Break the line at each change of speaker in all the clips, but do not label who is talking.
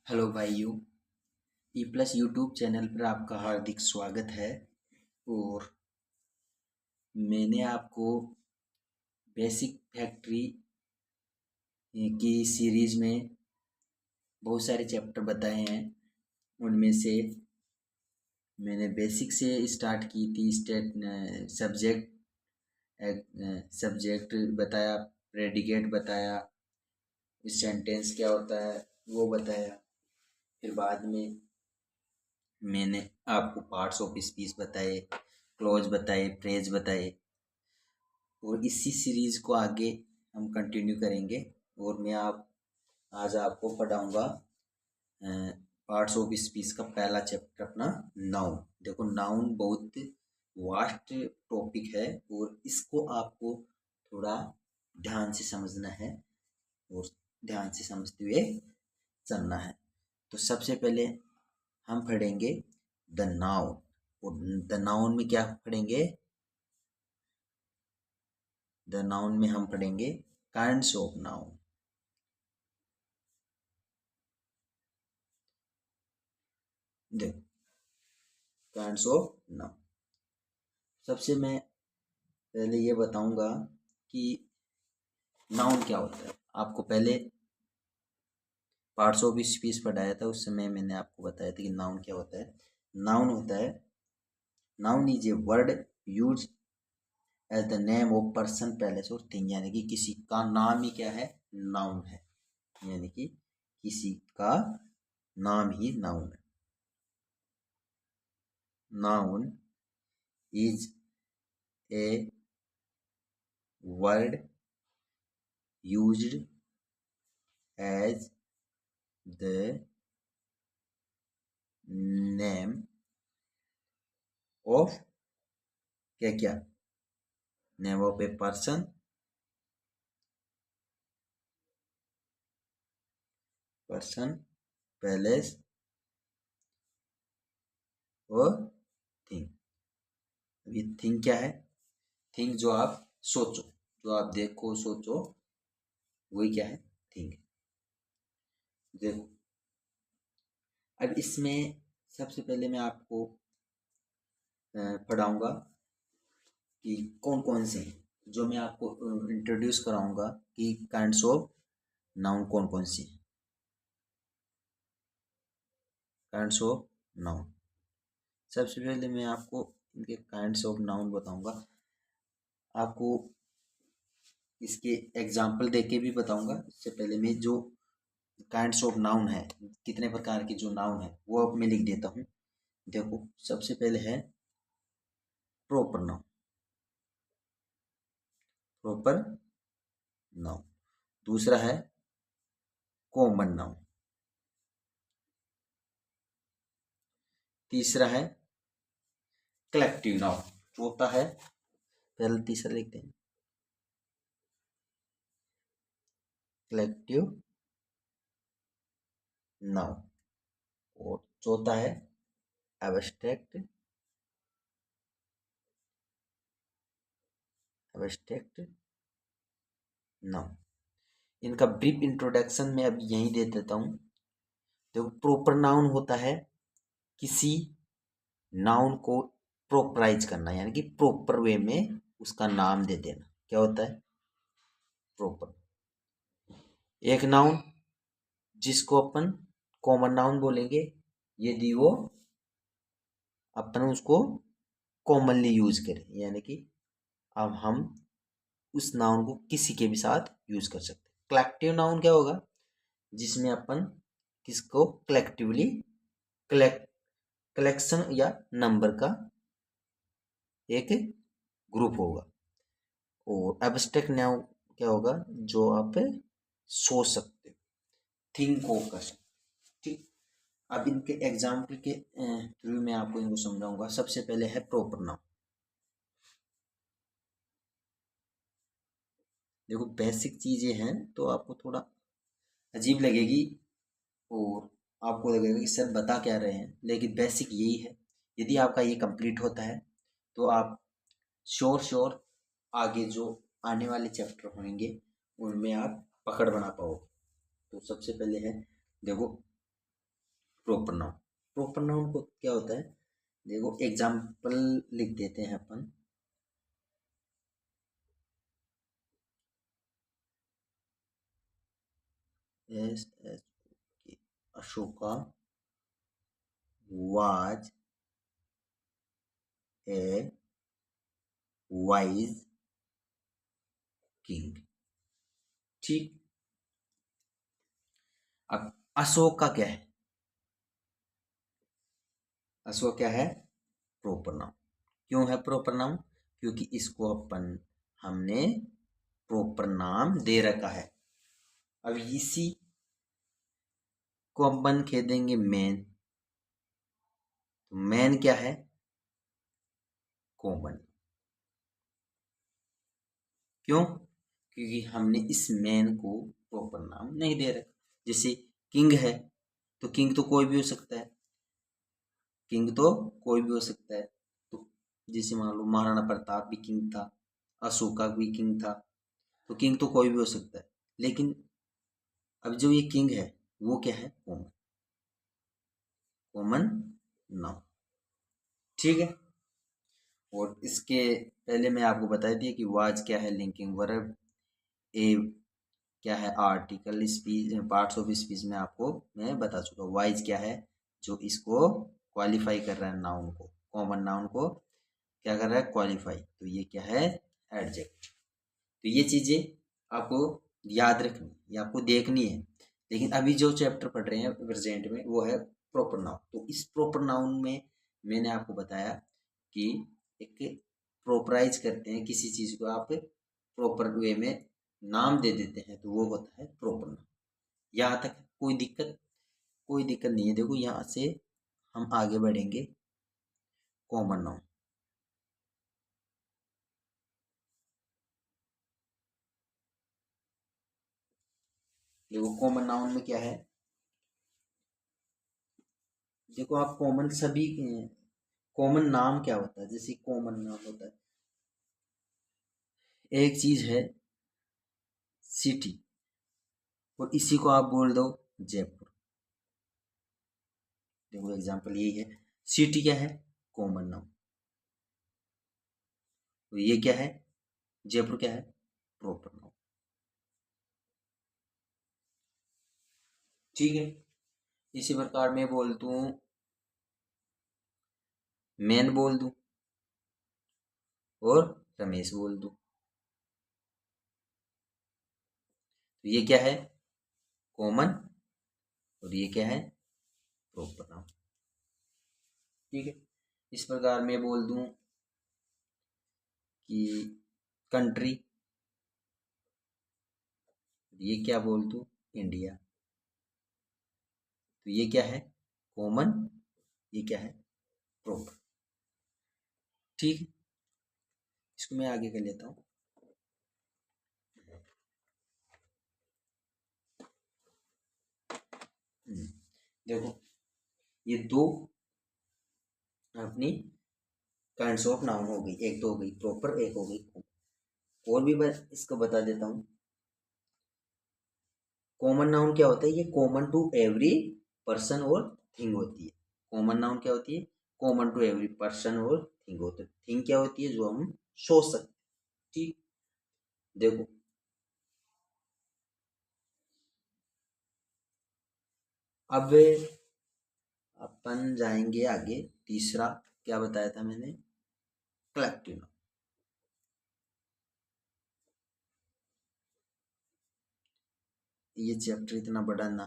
Hello भाइयों। E plus YouTube channel पर आपका हार्दिक स्वागत है। और मैंने आपको बेसिक फैक्ट्री की सीरीज में बहुत सारे चैप्टर बताए हैं। उनमें से मैंने बेसिक से स्टार्ट की थी। सब्जेक्ट बताया, प्रेडिकेट बताया, सेंटेंस क्या होता है वो बताया। फिर बाद में मैंने आपको पार्ट्स ऑफ स्पीच बताए, क्लॉज बताए, फ्रेज बताए। और इसी सीरीज को आगे हम कंटिन्यू करेंगे। और मैं आज आपको पढ़ाऊंगा पार्ट्स ऑफ स्पीच का पहला चैप्टर अपना नाउन। देखो, नाउन बहुत वास्ट टॉपिक है और इसको आपको थोड़ा ध्यान से समझना है और ध्यान से समझते हुए चलना है। तो सबसे पहले हम पढ़ेंगे द नाउन। और द नाउन में क्या पढ़ेंगे? द नाउन में हम पढ़ेंगे काइंड्स ऑफ नाउन। देखो, काइंड्स ऑफ नाउन। सबसे मैं पहले ये बताऊंगा कि नाउन क्या होता है। आपको पहले पार्ट्स ऑफ स्पीच पढ़ाया था, उस समय मैंने आपको बताया था कि नाउन क्या होता है। नाउन होता है, noun is a word use as the name of person, place और थिंग। यानी कि किसी का नाम ही क्या है? नाउन है। यानी कि किसी का नाम ही नाउन है। Noun is a word used as the name of क्या क्या? Name of a person, place और थिंग। अभी थिंग क्या है? थिंग जो आप सोचो, जो आप देखो सोचो, वही क्या है? थिंग। देखो, अब इसमें सबसे पहले मैं आपको पढ़ाऊंगा कि कौन कौन से हैं। जो मैं आपको इंट्रोड्यूस कराऊंगा कि काइंड्स ऑफ नाउन कौन कौन से हैं। Kinds of noun. सबसे पहले मैं आपको इनके काइंड्स ऑफ नाउन बताऊंगा। आपको इसके एग्जाम्पल देके भी बताऊंगा। इससे पहले मैं जो काइंड्स ऑफ नाउन है, कितने प्रकार के जो नाउन है वो अब मैं लिख देता हूँ। देखो, सबसे पहले है प्रॉपर नाउन। Proper noun. दूसरा है कॉमन नाउन। तीसरा है कलेक्टिव नाउन। चौथा है, पहले तीसरा लिखते हैं, कलेक्टिव नाउन। और चौथा है एब्स्ट्रैक्ट नाउन। इनका ब्रीफ इंट्रोडक्शन मैं अब यहीं दे देता हूँ। देखो, प्रॉपर नाउन होता है किसी नाउन को प्रोपराइज करना, यानी कि प्रॉपर वे में उसका नाम दे देना। क्या होता है प्रॉपर? एक नाउन जिसको अपन कॉमन नाउन बोलेंगे यदि वो अपन उसको कॉमनली यूज करें, यानी कि अब हम उस नाउन को किसी के भी साथ यूज कर सकते हैं। कलेक्टिव नाउन क्या होगा? जिसमें अपन किसको कलेक्टिवली, कलेक्शन या नंबर का एक ग्रुप होगा। और एब्स्ट्रैक्ट नाउन क्या होगा? जो आप सोच सकते हो, थिंक को कर सकते हो। ठीक। अब इनके एग्जाम्पल के थ्रू मैं आपको इनको समझाऊंगा। सबसे पहले है प्रॉपर नाउन। देखो, बेसिक चीजें हैं तो आपको थोड़ा अजीब लगेगी और आपको लगेगा कि सर बता क्या रहे हैं, लेकिन बेसिक यही है। यदि आपका ये कंप्लीट होता है तो आप श्योर आगे जो आने वाले चैप्टर होंगे उनमें आप पकड़ बना पाओगे। तो सबसे पहले है, देखो, प्रॉपर नाउन। प्रॉपर नाउन को क्या होता है, देखो एग्जाम्पल लिख देते हैं अपन। S H Ashoka was a wise king. ठीक। अब अशोक का क्या है, अशोक क्या है, प्रॉपर नाउन। क्यों है प्रॉपर नाउन, क्योंकि इसको अपन हमने प्रॉपर नाम दे रखा है। अब इसी को अपन कह देंगे मैन, तो मैन क्या है, कॉमन। क्यों, क्योंकि हमने इस मैन को प्रॉपर नाम नहीं दे रखा। जैसे किंग है, तो किंग तो कोई भी हो सकता है, किंग तो कोई भी हो सकता है। तो जैसे मान लो महाराणा प्रताप भी किंग था, अशोका भी किंग था, तो किंग तो कोई भी हो सकता है। लेकिन अब जो ये किंग है वो क्या है, कॉमन, कॉमन नाउन। ठीक है। और इसके पहले मैं आपको बता दिया कि वाज क्या है, लिंकिंग वर्ब। ए क्या है, article speech, parts of speech में आपको मैं बता चुका। वाइज क्या है, जो इसको क्वालिफाई कर रहा है नाउन को, कॉमन नाउन को क्या कर रहा है, क्वालिफाई। तो ये क्या है, एडजेक्ट। तो ये चीजें आपको याद रखनी, ये आपको देखनी है। लेकिन अभी जो चैप्टर पढ़ रहे हैं प्रेजेंट में वो है प्रॉपर नाउन। तो इस प्रॉपर नाउन में मैंने आपको बताया कि एक प्रोपराइज करते हैं किसी चीज को, आप प्रॉपर वे में नाम दे देते हैं, तो वो होता है प्रॉपर नाउन। यहाँ तक कोई दिक्कत, कोई दिक्कत नहीं है। देखो यहाँ से हम आगे बढ़ेंगे, कॉमन नाउन। देखो कॉमन नाउन में क्या है, देखो आप कॉमन सभी, कॉमन नाम क्या होता है, जैसे कॉमन नाम होता है, एक चीज है सिटी, और इसी को आप बोल दो जयपुर। देखो एग्जांपल यही है, सिटी क्या है, कॉमन नाउन, तो ये क्या है, जयपुर क्या है, प्रॉपर नाउन। ठीक है। इसी प्रकार मैं बोल दूं, मैन बोल दूं और रमेश बोल दूं, तो ये क्या है, कॉमन, और ये क्या है, प्रॉपर नाउन। ठीक है। इस प्रकार मैं बोल दूं कि कंट्री, ये क्या बोल दूं, इंडिया, तो ये क्या है, कॉमन, ये क्या है, प्रॉपर। ठीक है। इसको मैं आगे कर लेता हूँ। देखो ये दो अपनी काइंड्स ऑफ नाउन हो गई, एक तो हो गई प्रॉपर, एक हो गई common। और भी मैं इसको बता देता हूँ। कॉमन नाउन क्या होता है, ये कॉमन टू एवरी पर्सन और थिंग होती है। कॉमन नाउन क्या होती है, कॉमन टू एवरी पर्सन और थिंग होती है। थिंग क्या होती है, जो हम सोच सकते हैं। ठीक। देखो अब अपन जाएंगे आगे, तीसरा क्या बताया था मैंने, कलेक्टिव नाउन। ये चैप्टर इतना बड़ा ना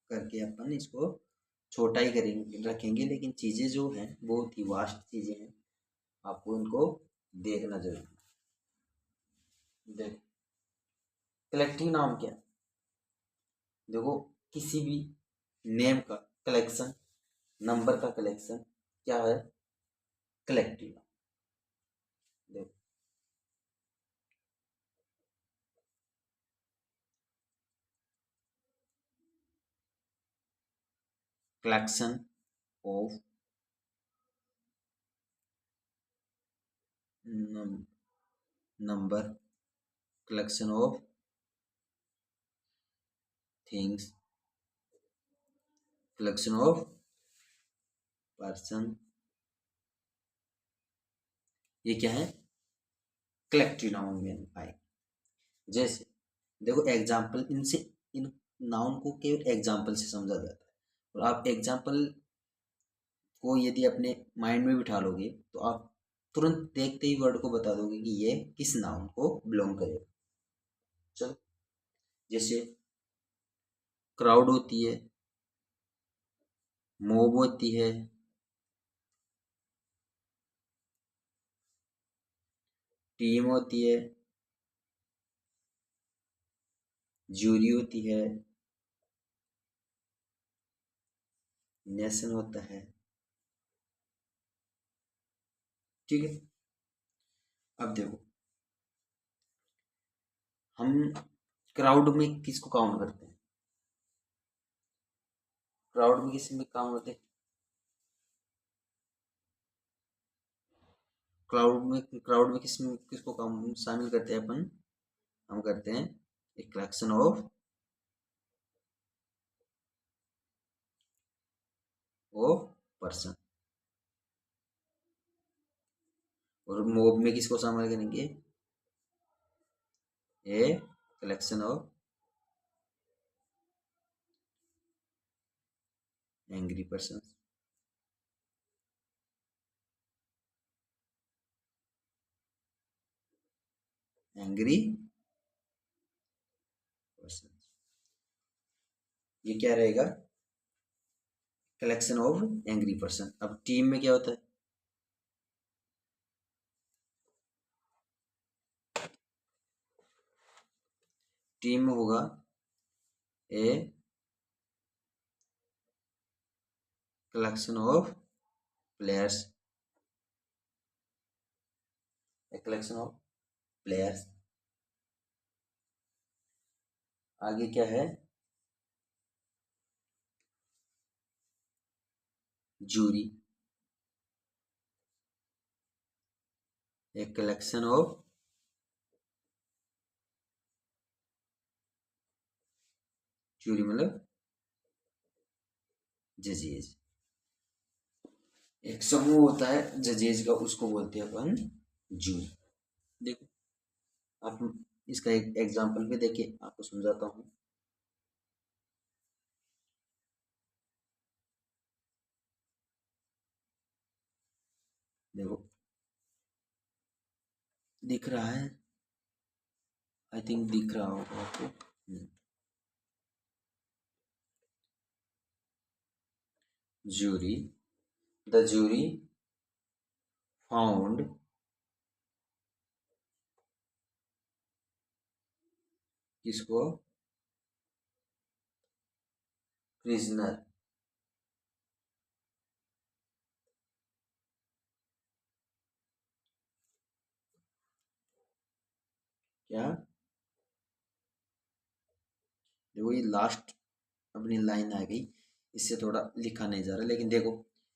करके अपन इसको छोटा ही करेंगे, रखेंगे, लेकिन चीजें जो हैं बहुत ही वास्ट चीजें हैं, आपको इनको देखना जरूरी। देखो कलेक्टिव नाउन क्या है, देखो किसी भी नेम का कलेक्शन, नंबर का कलेक्शन क्या है, कलेक्टिव नाउन। देखो collection of number, collection of things, collection of person, ये क्या है, कलेक्टिव नाउन में आए। जैसे देखो एग्जाम्पल, इनसे इन नाउन को केवल एग्जाम्पल से समझा जाता है, और आप एग्जाम्पल को यदि अपने माइंड में बिठा लोगे तो आप तुरंत देखते ही वर्ड को बता दोगे कि ये किस नाउन को बिलोंग करेगा। चलो, जैसे क्राउड होती है, मोब होती है, टीम होती है, जूरी होती है, नेशन होता है। ठीक है, अब देखो हम क्राउड में किसको काउंट करते हैं, क्राउड में किस में काउंट करते हैं, क्राउड में किसको काम शामिल करते हैं अपन, हम करते हैं एक कलेक्शन ऑफ पर्सन। और मोब में किसको शामिल करेंगे, a collection of angry person. Angry person, ये क्या रहेगा, कलेक्शन ऑफ एंग्री पर्सन। अब टीम में क्या होता है, टीम में होगा a collection of players, a collection of players. आगे क्या है, jury, a collection of, jury मतलब जजेज, एक समूह होता है जजेज का, उसको बोलते हैं अपन जूरी। देखो आप इसका एक एग्जांपल भी देखिए, आपको समझाता हूँ। देखो दिख रहा है, आई थिंक दिख रहा होगा आपको। जूरी, द जूरी फाउंड किसको, प्रिजनर, क्या, देखो ये लास्ट अपनी लाइन आ गई, इससे थोड़ा लिखा नहीं जा रहा, लेकिन देखो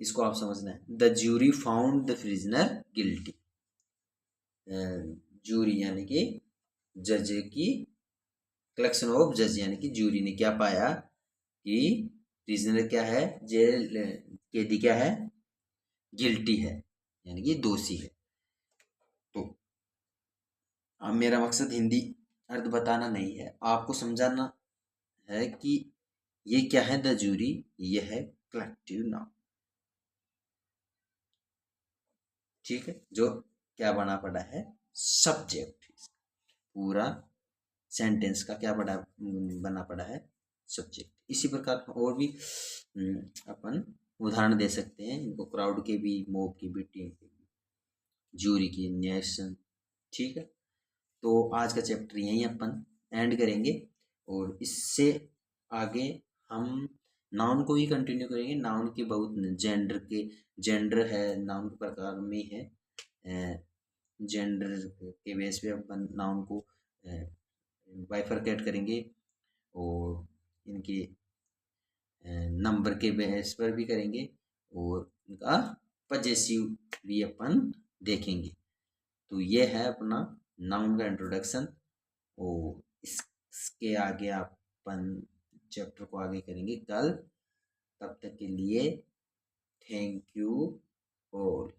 इसको आप समझना है, the jury found the prisoner guilty. Jury यानी कि जज की, कलेक्शन ऑफ जज यानी कि जूरी ने क्या पाया कि प्रिजनर क्या है, जेल कैदी क्या है, गिल्टी है, यानी कि दोषी है। तो अब मेरा मकसद हिंदी अर्थ बताना नहीं है, आपको समझाना है कि ये क्या है, द जूरी, ये है कलेक्टिव नाउन। ठीक है, जो क्या बना पड़ा है, सब्जेक्ट, पूरा सेंटेंस का क्या बड़ा बना पड़ा है, सब्जेक्ट। इसी प्रकार और भी अपन उदाहरण दे सकते हैं इनको, क्राउड के भी, मोब की भी, टीम के भी, जूरी की, नेशन। ठीक है, तो आज का चैप्टर यहीं अपन एंड करेंगे, और इससे आगे हम नाउन को ही कंटिन्यू करेंगे। नाउन के बहुत जेंडर है, नाउन के प्रकार में है, जेंडर के बेस पे अपन नाउन को बाइफरकेट करेंगे, और इनके नंबर के बेस पर भी करेंगे, और इनका पजेसिव भी अपन देखेंगे। तो ये है अपना नाउन का इंट्रोडक्शन, और इसके आगे अपन चैप्टर को आगे करेंगे कल। तब तक के लिए थैंक यू ऑल।